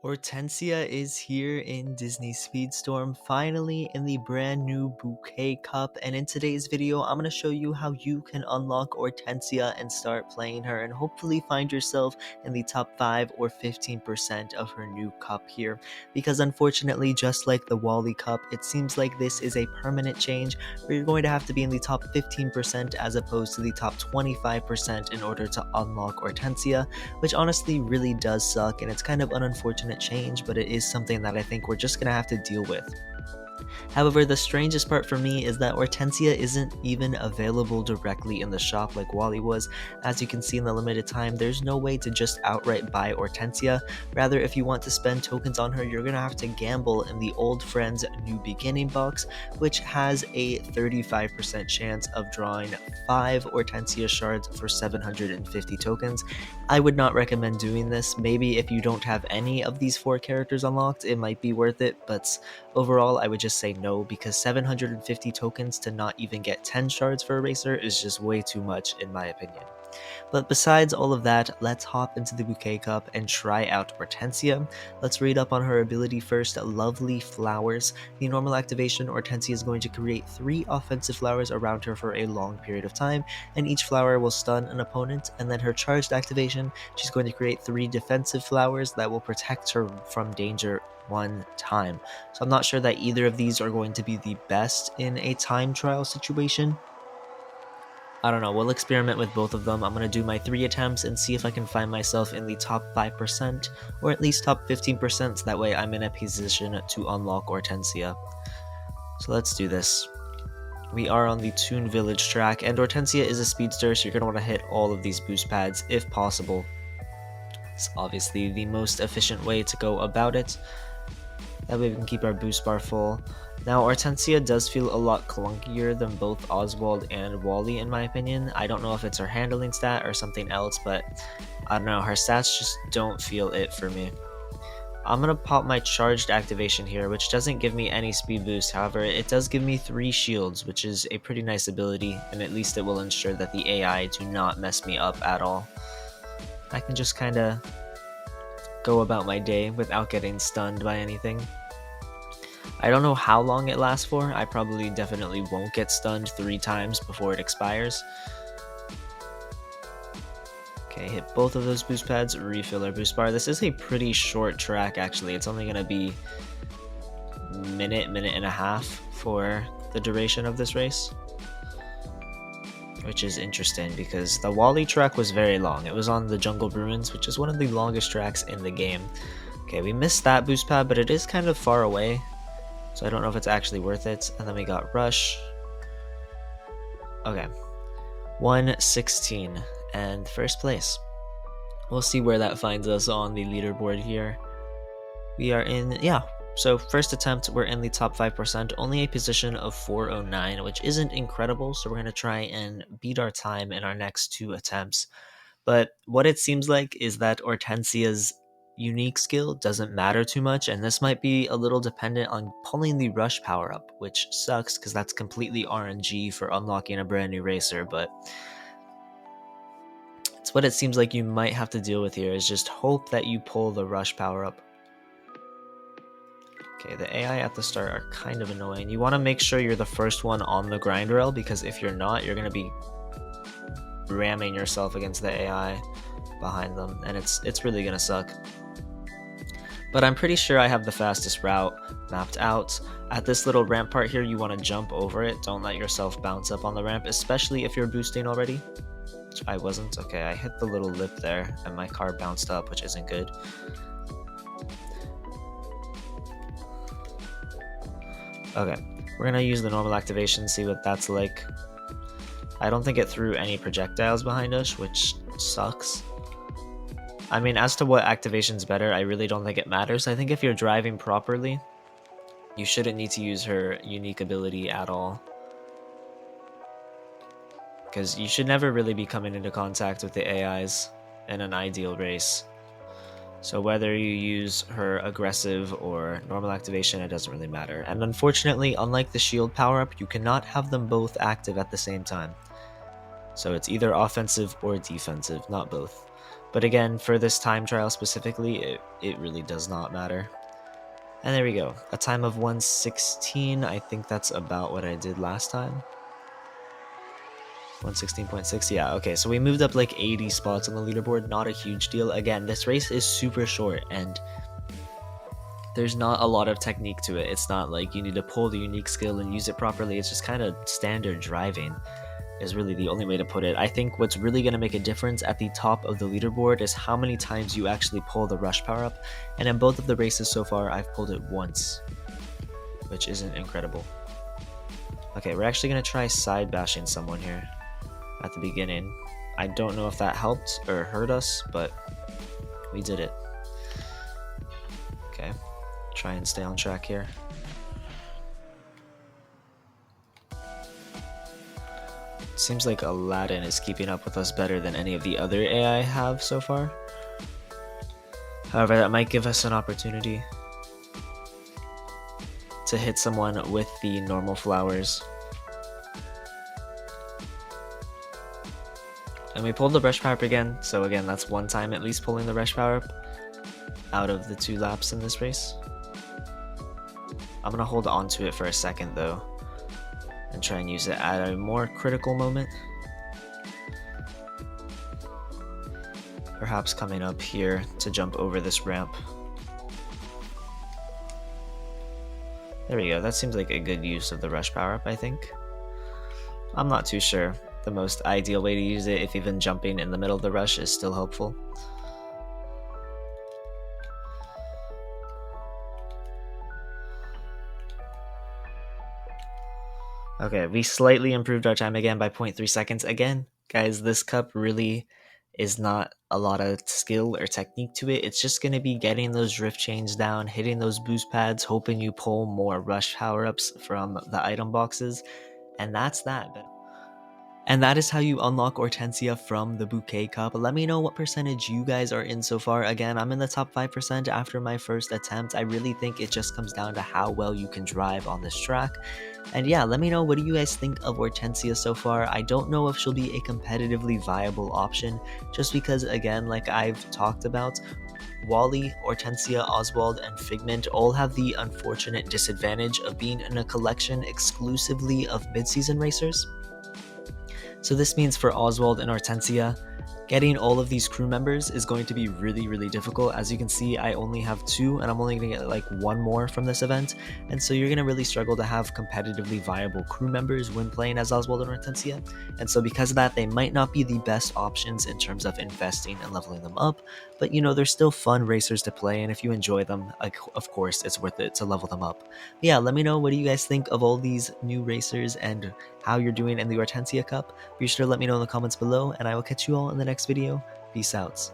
Ortensia is here in Disney Speedstorm, finally in the brand new Bouquet Cup, and in today's video I'm going to show you how you can unlock Ortensia and start playing her and hopefully find yourself in the top 5 or 15% of her new cup here, because unfortunately, just like the Wally Cup, it seems like this is a permanent change where you're going to have to be in the top 15% as opposed to the top 25% in order to unlock Ortensia, which honestly really does suck, and it's kind of an unfortunate change, but it is something that I think we're just gonna have to deal with. However, the strangest part for me is that Ortensia isn't even available directly in the shop like Wally was. As you can see in the limited time, there's no way to just outright buy Ortensia. Rather, if you want to spend tokens on her, you're gonna have to gamble in the Old Friends New Beginning box, which has a 35% chance of drawing 5 Ortensia shards for 750 tokens. I would not recommend doing this. Maybe if you don't have any of these 4 characters unlocked, it might be worth it, but overall, I would just say no, because 750 tokens to not even get 10 shards for a racer is just way too much in my opinion. But besides all of that, let's hop into the Bouquet Cup and try out Ortensia. Let's read up on her ability first, Lovely Flowers. The normal activation, Ortensia is going to create 3 offensive flowers around her for a long period of time, and each flower will stun an opponent, and then her charged activation, she's going to create 3 defensive flowers that will protect her from danger 1 time. So I'm not sure that either of these are going to be the best in a time trial situation. I don't know, we'll experiment with both of them. I'm going to do my 3 attempts and see if I can find myself in the top 5% or at least top 15%, so that way I'm in a position to unlock Ortensia. So let's do this. We are on the Toon Village track, and Ortensia is a speedster, so you're going to want to hit all of these boost pads if possible. It's obviously the most efficient way to go about it. That way we can keep our boost bar full. Now, Ortensia does feel a lot clunkier than both Oswald and Wally in my opinion. I don't know if it's her handling stat or something else, but I don't know, her stats just don't feel it for me. I'm going to pop my charged activation here, which doesn't give me any speed boost. However, it does give me 3 shields, which is a pretty nice ability, and at least it will ensure that the AI do not mess me up at all. I can just kind of go about my day without getting stunned by anything. I don't know how long it lasts for. I probably definitely won't get stunned 3 times before it expires. Okay, hit both of those boost pads, refill our boost bar. This is a pretty short track actually. It's only going to be minute and a half for the duration of this race, which is interesting because the Wally track was very long. It was on the Jungle Ruins, which is one of the longest tracks in the game. Okay, we missed that boost pad, but it is kind of far away, so I don't know if it's actually worth it. And then we got Rush. Okay, 116 and first place. We'll see where that finds us on the leaderboard here. We are in, so first attempt, we're in the top 5%, only a position of 409, which isn't incredible, so we're going to try and beat our time in our next 2 attempts. But what it seems like is that Ortensia's unique skill doesn't matter too much, and this might be a little dependent on pulling the Rush power up, which sucks because that's completely RNG for unlocking a brand new racer, but it's what it seems like you might have to deal with here, is just hope that you pull the Rush power up. Okay, the AI at the start are kind of annoying. You want to make sure you're the first one on the grind rail, because if you're not, you're going to be ramming yourself against the AI behind them, and it's really going to suck. But I'm pretty sure I have the fastest route mapped out. At this little ramp part here, you want to jump over it. Don't let yourself bounce up on the ramp, especially if you're boosting already. Which I wasn't. Okay, I hit the little lip there, and my car bounced up, which isn't good. Okay, we're gonna use the normal activation, see what that's like. I don't think it threw any projectiles behind us, which sucks. I mean, as to what activation's better, I really don't think it matters. I think if you're driving properly, you shouldn't need to use her unique ability at all, because you should never really be coming into contact with the AIs in an ideal race. So whether you use her aggressive or normal activation, it doesn't really matter. And unfortunately, unlike the shield power-up, you cannot have them both active at the same time. So it's either offensive or defensive, not both. But again, for this time trial specifically, it really does not matter. And there we go. A time of 1:16. I think that's about what I did last time. 1:16.6. Yeah, okay. So we moved up like 80 spots on the leaderboard. Not a huge deal. Again, this race is super short and there's not a lot of technique to it. It's not like you need to pull the unique skill and use it properly. It's just kind of standard driving is really the only way to put it. I think what's really going to make a difference at the top of the leaderboard is how many times you actually pull the rush power up. And in both of the races so far, I've pulled it once, which isn't incredible. Okay, we're actually going to try side bashing someone here at the beginning. I don't know if that helped or hurt us, but we did it. Okay, try and stay on track here. Seems like Aladdin is keeping up with us better than any of the other AI have so far. However, that might give us an opportunity to hit someone with the normal flowers. And we pulled the brush power up again, so again, that's one time at least pulling the brush power up out of the 2 laps in this race. I'm gonna hold on to it for a second though, and try and use it at a more critical moment. Perhaps coming up here to jump over this ramp. There we go, that seems like a good use of the rush power up, I think. I'm not too sure. The most ideal way to use it, if even jumping in the middle of the rush is still helpful. Okay, we slightly improved our time again by 0.3 seconds. Again, guys, this cup really is not a lot of skill or technique to it. It's just going to be getting those drift chains down, hitting those boost pads, hoping you pull more rush power-ups from the item boxes, and that's that. And that is how you unlock Ortensia from the Bouquet Cup. Let me know what percentage you guys are in so far. Again, I'm in the top 5% after my first attempt. I really think it just comes down to how well you can drive on this track. And yeah, let me know, what do you guys think of Ortensia so far? I don't know if she'll be a competitively viable option, just because, again, like I've talked about, Wally, Ortensia, Oswald, and Figment all have the unfortunate disadvantage of being in a collection exclusively of mid-season racers. So this means for Oswald and Ortensia, getting all of these crew members is going to be really difficult. As you can see, I only have 2 and I'm only going to get like 1 more from this event. And so you're going to really struggle to have competitively viable crew members when playing as Oswald and Ortensia. And so because of that, they might not be the best options in terms of investing and leveling them up. But you know, they're still fun racers to play, and if you enjoy them, like, of course, it's worth it to level them up. But yeah, let me know, what do you guys think of all these new racers and how you're doing in the Ortensia Cup? Be sure to let me know in the comments below, and I will catch you all in the next video. Peace out.